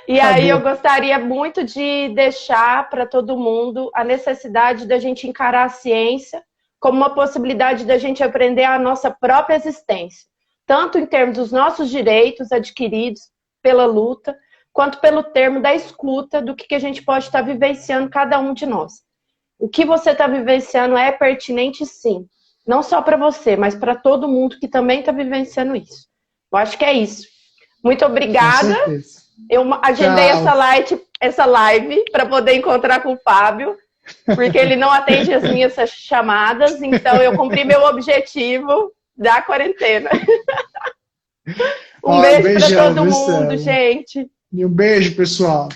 E aí eu gostaria muito de deixar para todo mundo a necessidade da gente encarar a ciência como uma possibilidade da gente aprender a nossa própria existência, tanto em termos dos nossos direitos adquiridos pela luta, quanto pelo termo da escuta do que a gente pode estar vivenciando cada um de nós. O que você está vivenciando é pertinente, sim. Não só para você, mas para todo mundo que também está vivenciando isso. Eu acho que é isso. Muito obrigada. Eu agendei essa live para poder encontrar com o Fábio, porque ele não atende as minhas chamadas, então eu cumpri meu objetivo da quarentena. Um beijo para todo mundo, gente. E um beijo, pessoal.